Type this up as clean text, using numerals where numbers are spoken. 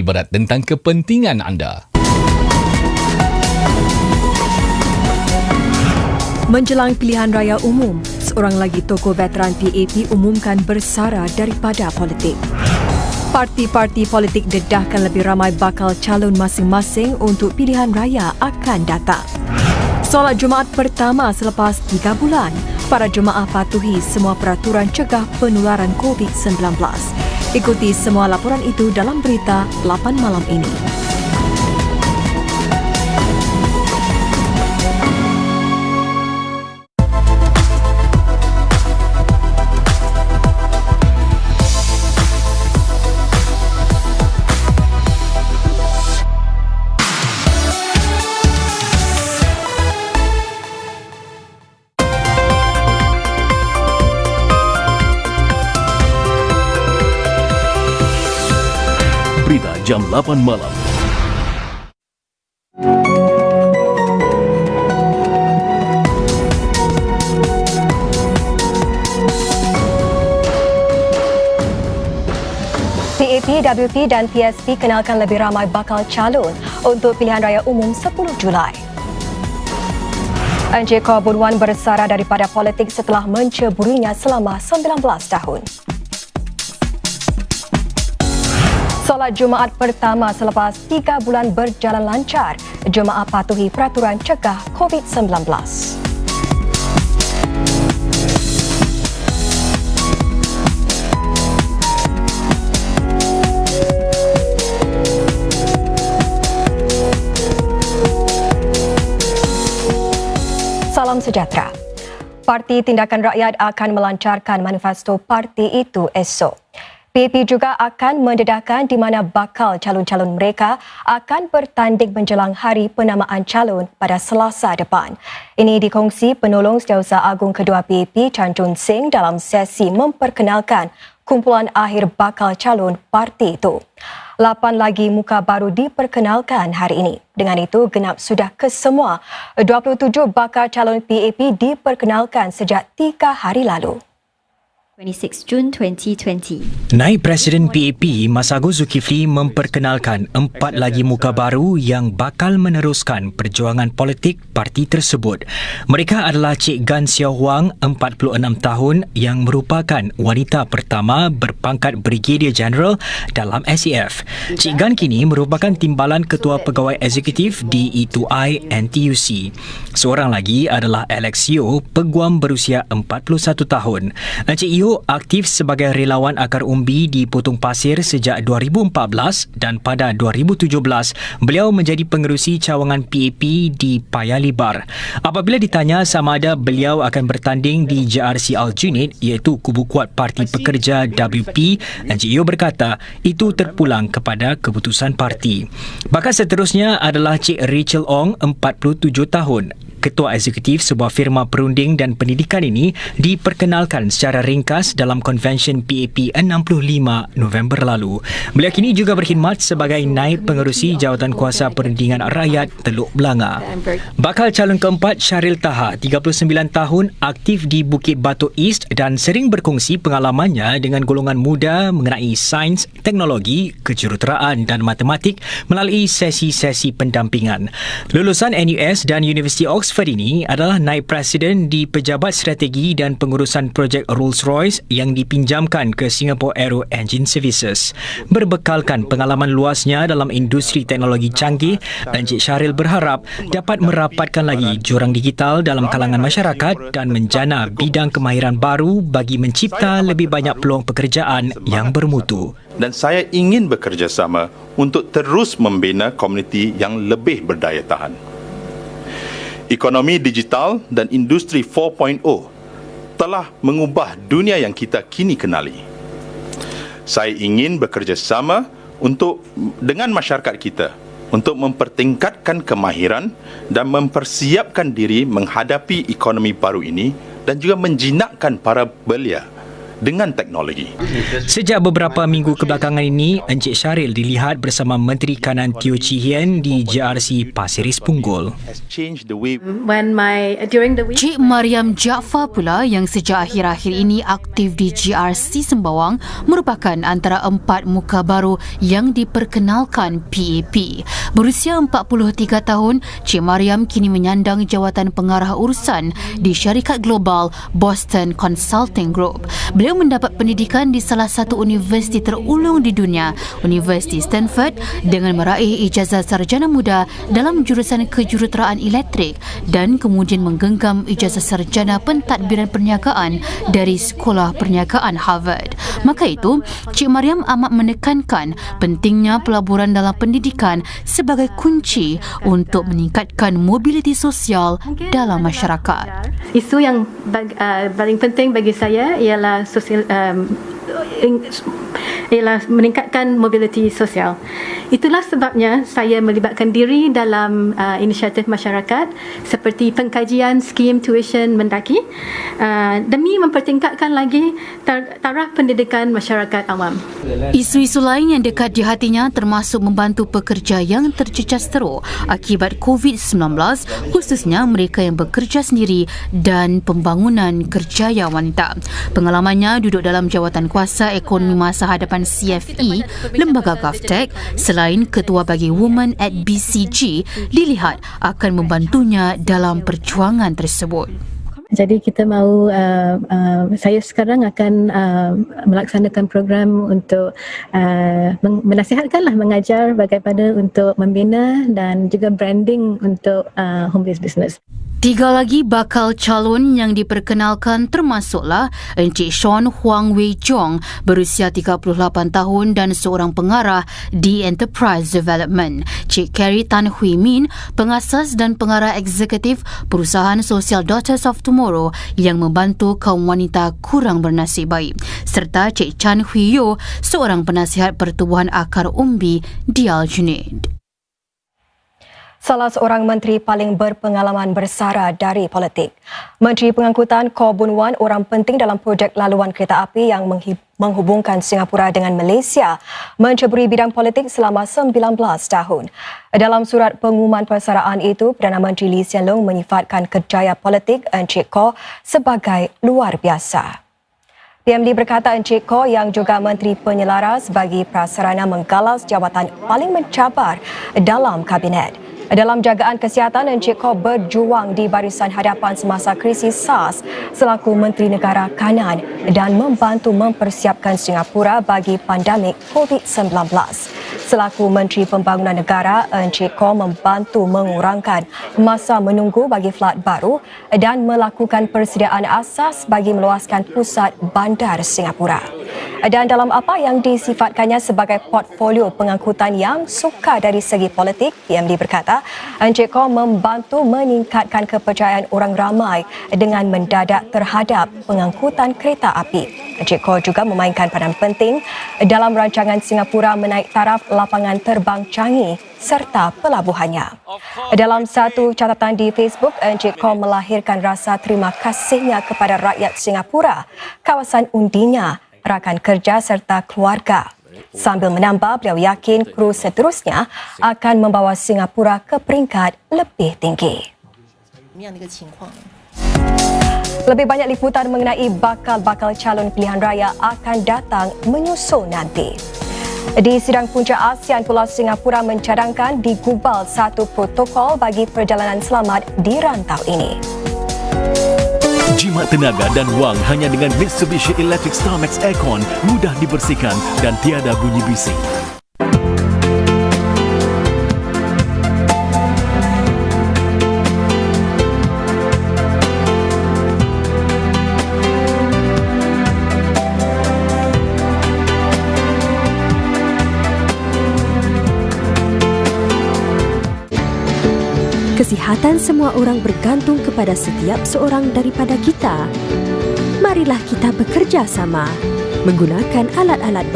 berat tentang kepentingan anda. Menjelang pilihan raya umum, seorang lagi tokoh veteran PAP umumkan bersara daripada politik. Parti-parti politik dedahkan lebih ramai bakal calon masing-masing untuk pilihan raya akan datang. Solat Jumaat pertama selepas 3 bulan, para jemaah patuhi semua peraturan cegah penularan COVID-19. Ikuti semua laporan itu dalam berita 8 malam ini. Berita jam 8 malam. PAP, WP dan PSP kenalkan lebih ramai bakal calon untuk pilihan raya umum 10 Julai. Encik Khaw Boon Wan bersara daripada politik setelah menceburinya selama 19 tahun. Solat Jumaat pertama selepas 3 bulan berjalan lancar, jemaah patuhi peraturan cegah COVID-19. Salam sejahtera. Parti Tindakan Rakyat akan melancarkan manifesto parti itu esok. PAP juga akan mendedahkan di mana bakal calon-calon mereka akan bertanding menjelang hari penamaan calon pada Selasa depan. Ini dikongsi Penolong Setiausaha Agung Kedua PAP Chan Chun Sing dalam sesi memperkenalkan kumpulan akhir bakal calon parti itu. 8 lagi muka baru diperkenalkan hari ini. Dengan itu, genap sudah kesemua 27 bakal calon PAP diperkenalkan sejak 3 hari lalu. 26 Jun 2020. Naib Presiden PAP Masagos Zulkifli memperkenalkan 4 lagi muka baru yang bakal meneruskan perjuangan politik parti tersebut. Mereka adalah Cik Gan Xiao Huang, 46 tahun, yang merupakan wanita pertama berpangkat Brigadier General dalam SAF. Cik Gan kini merupakan Timbalan Ketua Pegawai Eksekutif di E2I NTUC. Seorang lagi adalah Alex Yeo, peguam berusia 41 tahun. Encik Yeo aktif sebagai relawan akar umbi di Potong Pasir sejak 2014 dan pada 2017 beliau menjadi pengerusi cawangan PAP di Paya Lebar. Apabila ditanya sama ada beliau akan bertanding di JRC Aljunied iaitu kubu kuat Parti Pekerja WP, Encik Yeo berkata itu terpulang kepada keputusan parti. Bakal seterusnya adalah Cik Rachel Ong, 47 tahun. Ketua Eksekutif sebuah firma perunding dan pendidikan ini diperkenalkan secara ringkas dalam konvensyen PAP 65 November lalu. Beliau kini juga berkhidmat sebagai Naib Pengerusi Jawatan Kuasa Perundingan Rakyat Teluk Belanga. Bakal calon keempat Syaril Taha, 39 tahun, aktif di Bukit Batok East dan sering berkongsi pengalamannya dengan golongan muda mengenai sains, teknologi, kejuruteraan dan matematik melalui sesi-sesi pendampingan. Lulusan NUS dan Universiti Oxford ini adalah Naib Presiden di Pejabat Strategi dan Pengurusan Projek Rolls-Royce yang dipinjamkan ke Singapore Aero Engine Services. Berbekalkan pengalaman luasnya dalam industri teknologi canggih, Encik Syaril berharap dapat merapatkan lagi jurang digital dalam kalangan masyarakat dan menjana bidang kemahiran baru bagi mencipta lebih banyak peluang pekerjaan yang bermutu. Dan saya ingin bekerjasama untuk terus membina komuniti yang lebih berdaya tahan. Ekonomi digital dan industri 4.0 telah mengubah dunia yang kita kini kenali. Saya ingin bekerjasama dengan masyarakat kita untuk mempertingkatkan kemahiran dan mempersiapkan diri menghadapi ekonomi baru ini dan juga menjinakkan para belia dengan teknologi. Sejak beberapa minggu kebelakangan ini, Encik Syaril dilihat bersama Menteri Kanan Teo Chee Hean di JRC Pasir Ris Punggol. Cik Mariam Jaafar pula yang sejak akhir-akhir ini aktif di GRC Sembawang merupakan antara 4 muka baru yang diperkenalkan PAP. Berusia 43 tahun, Cik Mariam kini menyandang jawatan pengarah urusan di syarikat global Boston Consulting Group. Beliau mendapat pendidikan di salah satu universiti terulung di dunia, Universiti Stanford, dengan meraih ijazah sarjana muda dalam jurusan kejuruteraan elektrik dan kemudian menggenggam ijazah sarjana pentadbiran perniagaan dari Sekolah Perniagaan Harvard. Maka itu, Cik Mariam amat menekankan pentingnya pelaburan dalam pendidikan sebagai kunci untuk meningkatkan mobiliti sosial dalam masyarakat. Isu yang paling penting bagi saya ialah ialah meningkatkan mobiliti sosial. Itulah sebabnya saya melibatkan diri dalam inisiatif masyarakat seperti pengkajian skim tuition mendaki demi mempertingkatkan lagi taraf pendidikan masyarakat awam. Isu-isu lain yang dekat di hatinya termasuk membantu pekerja yang terjejas teruk akibat COVID-19, khususnya mereka yang bekerja sendiri dan pembangunan kerjaya wanita. Pengalamannya duduk dalam jawatan kuasa ekonomi masa hadapan CFE, lembaga GovTech, selain ketua bagi Women at BCG, dilihat akan membantunya dalam perjuangan tersebut. Jadi kita mahu, saya sekarang akan melaksanakan program untuk menasihatkanlah, mengajar bagaimana untuk membina dan juga branding untuk home-based business. 3 lagi bakal calon yang diperkenalkan termasuklah Encik Sean Huang Wei Jong berusia 38 tahun dan seorang pengarah di Enterprise Development, Cik Carrie Tan Hui Min, pengasas dan pengarah eksekutif perusahaan sosial Daughters of Tomorrow yang membantu kaum wanita kurang bernasib baik, serta Cik Chan Hui Yo, seorang penasihat pertubuhan akar umbi di Al-Junaid. Salah seorang menteri paling berpengalaman bersara dari politik. Menteri Pengangkutan Khaw Boon Wan, orang penting dalam projek laluan kereta api yang menghubungkan Singapura dengan Malaysia, menceburi bidang politik selama 19 tahun. Dalam surat pengumuman persaraan itu, Perdana Menteri Lee Hsien Loong menyifatkan kerjaya politik Encik Khaw sebagai luar biasa. PM Lee berkata Encik Khaw yang juga Menteri Penyelaras bagi Prasarana menggalas jawatan paling mencabar dalam Kabinet. Dalam jagaan kesihatan, Encik Khaw berjuang di barisan hadapan semasa krisis SARS selaku Menteri Negara Kanan dan membantu mempersiapkan Singapura bagi pandemik COVID-19. Selaku Menteri Pembangunan Negara, Encik Khaw membantu mengurangkan masa menunggu bagi flat baru dan melakukan persediaan asas bagi meluaskan pusat bandar Singapura. Dan dalam apa yang disifatkannya sebagai portfolio pengangkutan yang sukar dari segi politik, PM Lee berkata, Encik Khaw membantu meningkatkan kepercayaan orang ramai dengan mendadak terhadap pengangkutan kereta api. Encik Khaw juga memainkan peranan penting dalam rancangan Singapura menaik taraf lapangan terbang Changi serta pelabuhannya. Dalam satu catatan di Facebook, Encik Khaw melahirkan rasa terima kasihnya kepada rakyat Singapura, kawasan undinya, rakan kerja serta keluarga. Sambil menambah, beliau yakin kru seterusnya akan membawa Singapura ke peringkat lebih tinggi. Lebih banyak liputan mengenai bakal-bakal calon pilihan raya akan datang menyusul nanti. Di sidang punca ASEAN, Pulau Singapura mencadangkan digubal satu protokol bagi perjalanan selamat di rantau ini. Jimat tenaga dan wang hanya dengan Mitsubishi Electric Starmax Aircon, mudah dibersihkan dan tiada bunyi bising. Kesihatan semua orang bergantung kepada setiap seorang daripada kita. Marilah kita bekerja sama menggunakan alat-alat baru.